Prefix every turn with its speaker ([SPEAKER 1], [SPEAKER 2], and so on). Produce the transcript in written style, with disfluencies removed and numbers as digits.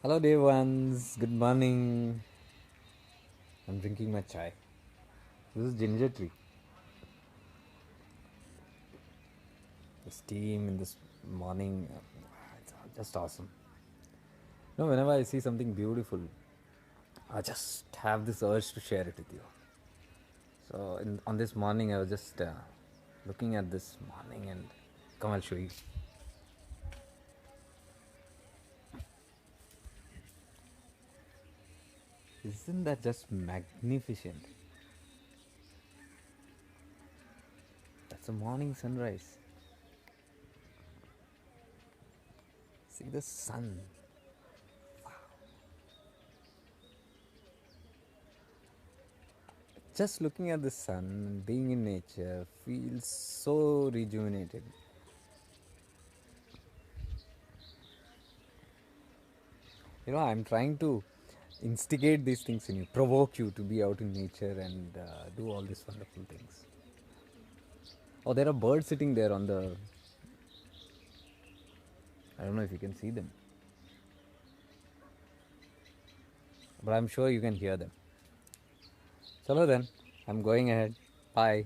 [SPEAKER 1] Hello, dear ones. Good morning. I'm drinking my chai. This is ginger tea. The steam in this morning, it's just awesome. Whenever I see something beautiful, I just have this urge to share it with you. So, on this morning, I was just looking at this morning, and come, I'll show you. Isn't that just magnificent? That's a morning sunrise. See the sun. Just looking at the sun, being in nature feels so rejuvenated. I'm trying to instigate these things in you, provoke you to be out in nature and do all these wonderful things. Oh, there are birds sitting there on the. I don't know if you can see them, but I'm sure you can hear them. Chalo then, I'm going ahead. Bye.